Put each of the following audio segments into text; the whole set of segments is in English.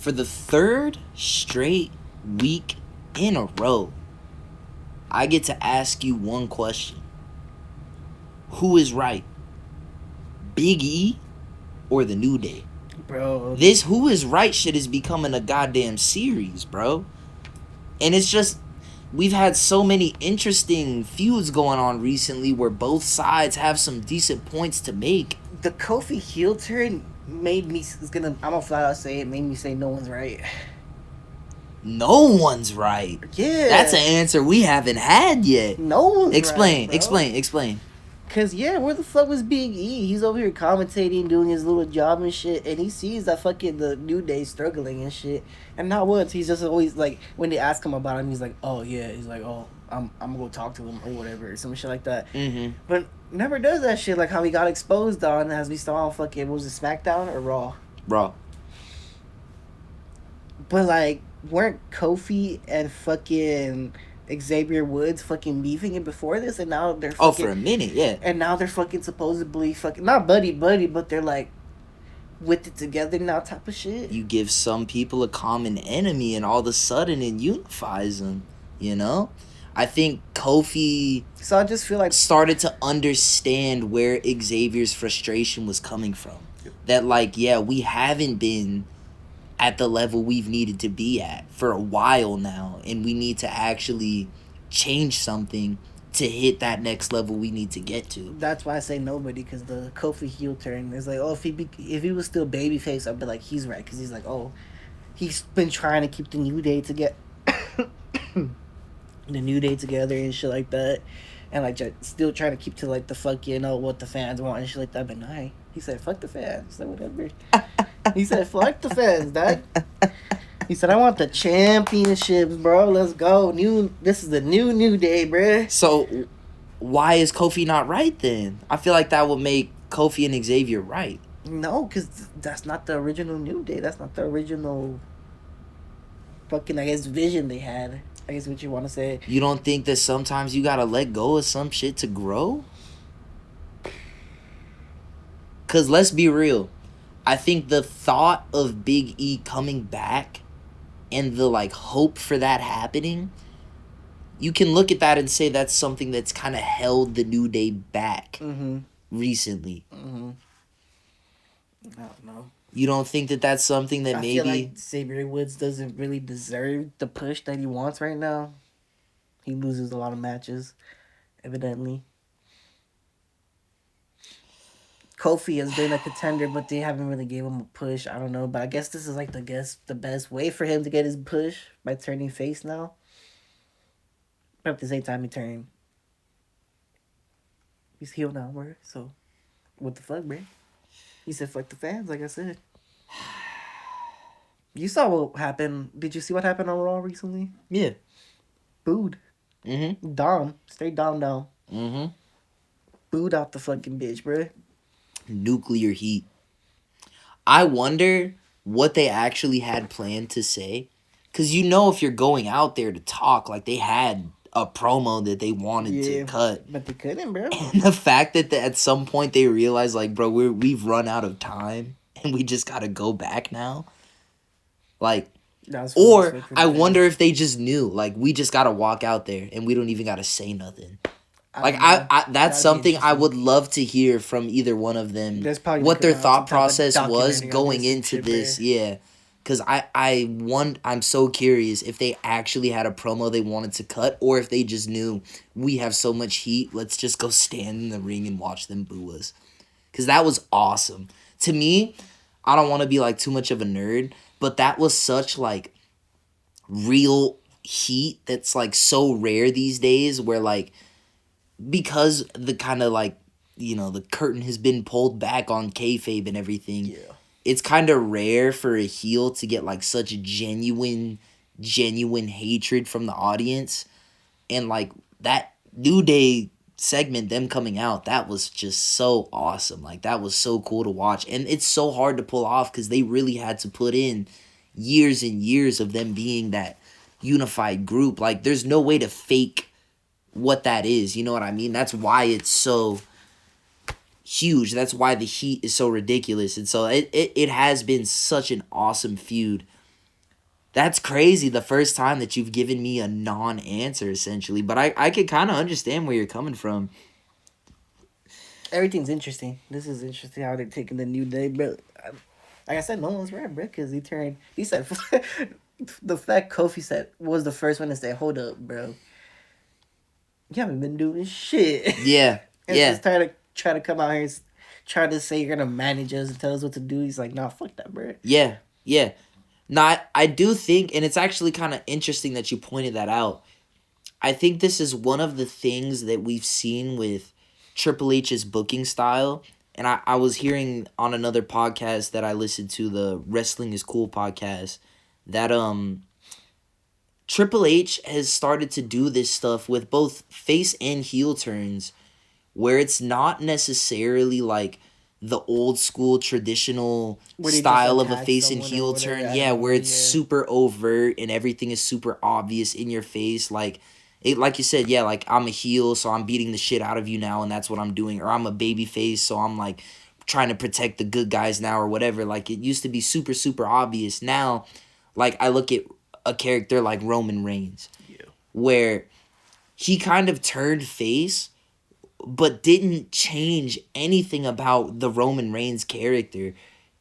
For the third straight week in a row, I get to ask you one question. Who is right? Big E or the New Day? Bro. This Who is right shit is becoming a goddamn series, bro. And it's just, we've had so many interesting feuds going on recently where both sides have some decent points to make. The Kofi heel turn made me, I'm gonna flat out say it, made me say no one's right. No one's right. Yeah. That's an answer we haven't had yet. No one's Explain, right, bro. explain. Cause yeah, where the fuck was Big E? He's over here commentating, doing his little job and shit, and he sees that fucking the New Day struggling and shit. And not once, he's just always like, when they ask him about him, he's like, oh yeah, he's like, oh, I'm gonna go talk to him or whatever, or some shit like that. Mm-hmm. But never does that shit, like how he got exposed on, as we saw on fucking, what was it, SmackDown or Raw? Raw. But like, weren't Kofi and fucking Xavier Woods fucking beefing it before this, and now they're fucking, for a minute, yeah. and now they're fucking supposedly fucking not buddy, but they're like with it together now type of shit. You give some people a common enemy and all of a sudden it unifies them, you know? I think Kofi So I just feel like started to understand where Xavier's frustration was coming from. That like, yeah, we haven't been at the level we've needed to be at for a while now, and we need to actually change something to hit that next level we need to get to. that's why I say nobody, because the Kofi heel turn is like, oh, if he was still babyface, I'd be like, he's right, because he's like, oh, he's been trying to keep the New Day together, the New Day together and shit like that, and like still trying to keep to like the fucking what the fans want and shit like that. But nah, he said fuck the fans, so whatever. He said fuck the fans, dog. He said I want the championships, bro. Let's go. This is the New Day, bruh. So why is Kofi not right then? I feel like that would make Kofi and Xavier right. No, because that's not the original New Day. That's not the original fucking, I guess, vision they had. I guess what you want to say. You don't think that sometimes you gotta let go of some shit to grow? Because let's be real. I think the thought of Big E coming back and the like hope for that happening, you can look at that and say that's something that's kind of held the New Day back recently. I don't know. You don't think that that's something that I maybe... feel like Xavier Woods doesn't really deserve the push that he wants right now. He loses a lot of matches, evidently. Kofi has been a contender, but they haven't really gave him a push. I don't know, but I guess this is like the best way for him to get his push by turning face now. But at the same time, he turned. He's heel now, bro. So, what the fuck, bro? He said, "Fuck the fans," like I said. You saw what happened. Did you see what happened on Raw recently? Yeah. Booed. Dom. Straight Dom down. Booed out the fucking bitch, bro. Nuclear heat. I wonder what they actually had planned to say. Because you know if you're going out there to talk, like they had a promo that they wanted to cut. But they couldn't, bro. And the fact that at some point they realized, like, bro, we've run out of time and we just got to go back now. Like, or I wonder if they just knew, like, we just got to walk out there and we don't even got to say nothing. Like, I that's something I would love to hear from either one of them. What their thought process was going into this. Yeah. Because I'm so curious if they actually had a promo they wanted to cut, or if they just knew we have so much heat, let's just go stand in the ring and watch them boo us. Because that was awesome. To me, I don't want to be like too much of a nerd, but that was such like real heat that's like so rare these days, where like, because the kind of like, you know, the curtain has been pulled back on kayfabe and everything. Yeah. It's kind of rare for a heel to get like such genuine hatred from the audience. And like that New Day segment, them coming out, that was just so awesome. Like that was so cool to watch. And it's so hard to pull off because they really had to put in years and years of them being that unified group. Like there's no way to fake what that is. You know what I mean? That's why it's so huge. That's why the heat is so ridiculous. And so it has been such an awesome feud. That's crazy. The first time that you've given me a non-answer, essentially. But I could kind of understand where you're coming from. Everything's interesting. This is interesting how they're taking the New Day, but like I said, no one's right, bro. Because he turned. He said the fact Kofi said was the first one to say, "Hold up, bro. You haven't been doing shit." Yeah, And yeah, just try to come out here and try to say you're gonna manage us and tell us what to do. He's like, nah, fuck that, bro. yeah, yeah. Not, I do think, and it's actually kind of interesting that you pointed that out. I think this is one of the things that we've seen with Triple H's booking style. And I was hearing on another podcast that I listened to, the Wrestling is Cool podcast, that Triple H has started to do this stuff with both face and heel turns, where it's not necessarily like the old school traditional Where they just style of a attack face and someone or heel whatever. turn. I Yeah, know, where it's yeah. super overt and everything is super obvious in your face. Like it, like you said, yeah, like I'm a heel, so I'm beating the shit out of you now, and that's what I'm doing. Or I'm a baby face, so I'm like trying to protect the good guys now, or whatever. Like it used to be super, super obvious. Now, like I look at a character like Roman Reigns, where he kind of turned face but didn't change anything about the Roman Reigns character.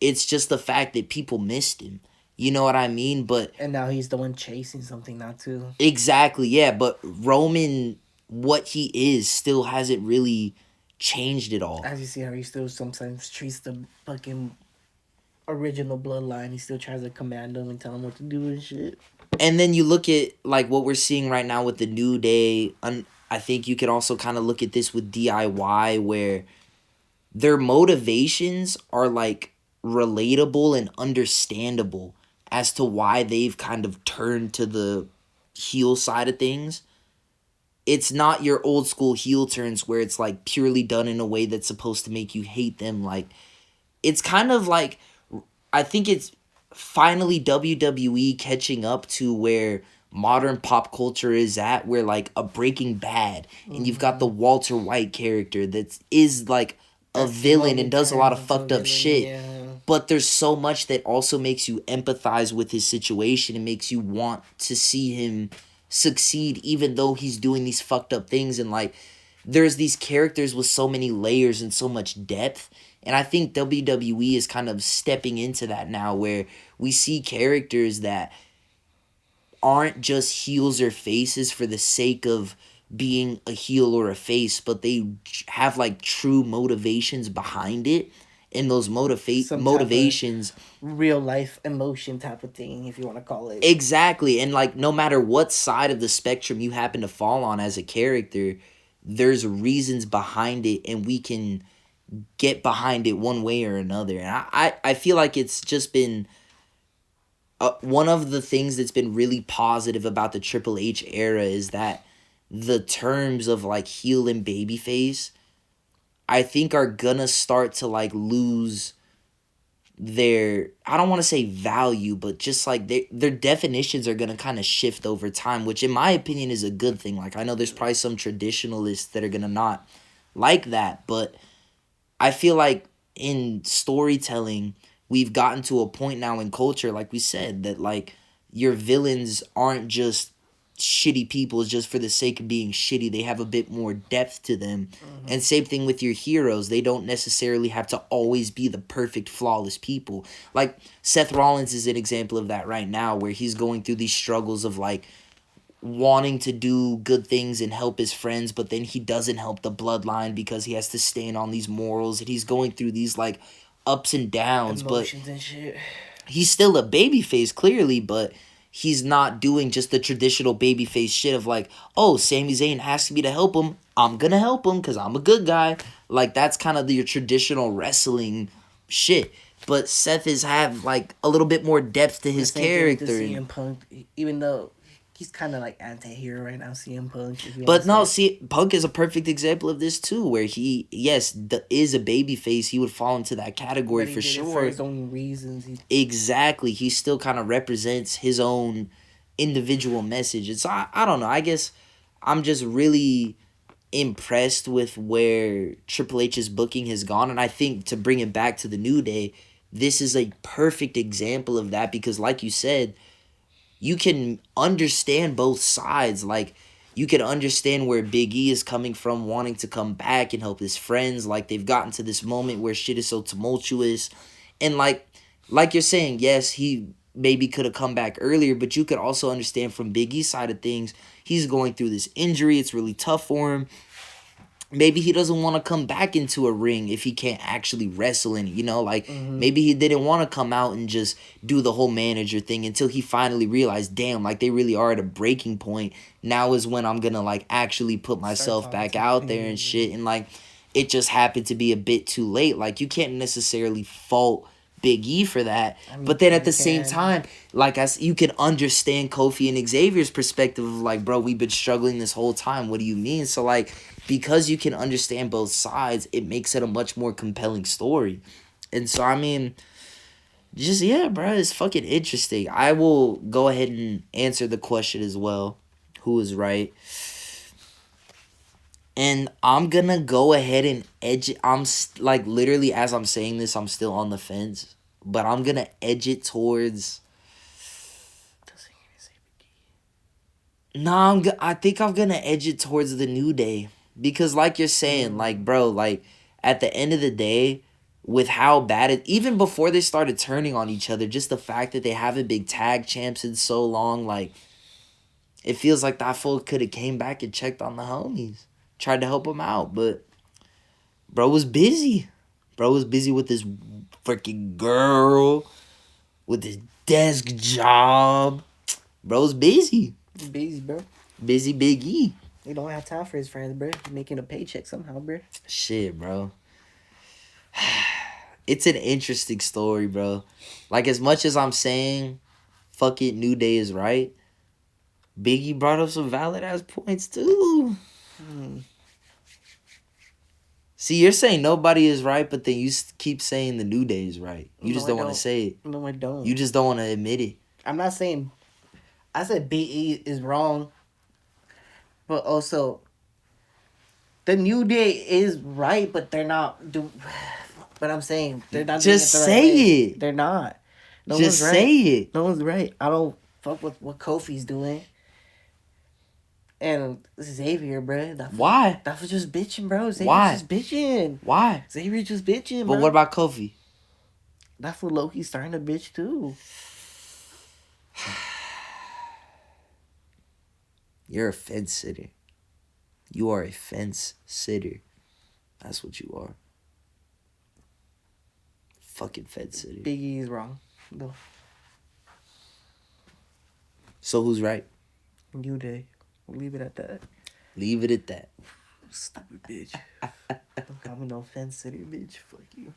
It's just the fact that people missed him. You know what I mean? But And now he's the one chasing something now too. exactly, yeah, but Roman, what he is, still hasn't really changed at all. As you see how he still sometimes treats the fucking original bloodline. He still tries to command them and tell them what to do and shit. And then you look at like what we're seeing right now with the New Day. I think you could also kind of look at this with DIY, where their motivations are like relatable and understandable as to why they've kind of turned to the heel side of things. It's not your old school heel turns where it's like purely done in a way that's supposed to make you hate them. Like it's kind of like, I think it's finally WWE catching up to where modern pop culture is at, where like a Breaking Bad, and you've got the Walter White character that is like a villain and does a lot of fucked up shit. Yeah. But there's so much that also makes you empathize with his situation and makes you want to see him succeed, even though he's doing these fucked up things. And like there's these characters with so many layers and so much depth. And I think WWE is kind of stepping into that now, where we see characters that aren't just heels or faces for the sake of being a heel or a face, but they have like true motivations behind it. And those motivations, real life emotion type of thing, if you want to call it. exactly. And like no matter what side of the spectrum you happen to fall on as a character, there's reasons behind it, and we can get behind it one way or another. And I feel like it's just been one of the things that's been really positive about the Triple H era is that the terms of like heel and babyface, I think, are gonna start to like lose their, I don't want to say value, but just like their definitions are gonna kind of shift over time, which in my opinion is a good thing. Like I know there's probably some traditionalists that are gonna not like that, but I feel like in storytelling, we've gotten to a point now in culture, like we said, that like your villains aren't just shitty people just for the sake of being shitty. They have a bit more depth to them. Mm-hmm. And same thing with your heroes. They don't necessarily have to always be the perfect, flawless people. Like Seth Rollins is an example of that right now, where he's going through these struggles of like wanting to do good things and help his friends, but then he doesn't help the bloodline because he has to stand on these morals, and he's going through these like ups and downs. Emotions but and shit. He's still a babyface clearly, but he's not doing just the traditional babyface shit of like, oh, Sami Zayn asked me to help him, I'm gonna help him because I'm a good guy. Like that's kind of your traditional wrestling shit. But Seth is have like a little bit more depth to his character. CM Punk, even though he's kind of like anti-hero right now, CM Punk. But no, see, Punk is a perfect example of this too, where he, yes, is a babyface. He would fall into that category for sure. For his own reasons. Exactly. He still kind of represents his own individual message. And so I don't know. I guess I'm just really impressed with where Triple H's booking has gone. And I think to bring it back to the New Day, this is a perfect example of that because like you said, you can understand both sides. Like, you can understand where Big E is coming from, wanting to come back and help his friends. Like, they've gotten to this moment where shit is so tumultuous. And like you're saying, yes, he maybe could have come back earlier, but you could also understand from Big E's side of things, he's going through this injury. It's really tough for him. Maybe he doesn't want to come back into a ring if he can't actually wrestle in it, you know? Like, maybe he didn't want to come out and just do the whole manager thing until he finally realized, damn, like, they really are at a breaking point. Now is when I'm going to, like, actually put myself back out there and shit. And, like, it just happened to be a bit too late. Like, you can't necessarily fault Big E for that. I mean, but then at the same time, like, you can understand Kofi and Xavier's perspective of, like, bro, we've been struggling this whole time. What do you mean? So, like, because you can understand both sides, it makes it a much more compelling story. And so, I mean, just, yeah, bro, it's fucking interesting. I will go ahead and answer the question as well. Who is right? And I'm gonna go ahead and edge it. Like, literally, as I'm saying this, I'm still on the fence. But I'm gonna edge it towards... Nah, I think I'm gonna edge it towards the New Day. Because like you're saying, like, bro, like, at the end of the day, with how bad it... Even before they started turning on each other, just the fact that they haven't been tag champs in so long, like, it feels like that fool could have came back and checked on the homies. Tried to help them out, but bro was busy. Bro was busy with his freaking girl, with his desk job. Bro's busy. Busy, bro. Busy Big E. He don't have time for his friends, bro. He's making a paycheck somehow, bro. Shit, bro. It's an interesting story, bro. Like, as much as I'm saying, fuck it, New Day is right, Biggie brought up some valid ass points too. See, you're saying nobody is right, but then you keep saying the New Day is right. You just don't want to say it. No, I don't. You just don't want to admit it. I'm not saying... I said Big E is wrong, but also the New Day is right, but they're not... But I'm saying they're not doing it the right way. Just say it. They're not. No one's right. Just say it. No one's right. I don't fuck with what Kofi's doing. And Xavier, bro. Why? That was just bitching, bro. Xavier's just bitching. Why? Xavier's just bitching, bro. But what about Kofi? That's what Loki's starting to bitch, too. You're a fence sitter. You are a fence sitter. That's what you are. Fucking fence sitter. Big E is wrong, though. So who's right? New Day. We'll leave it at that. Leave it at that. Stupid bitch. Don't call me no fence sitter, bitch. Fuck you.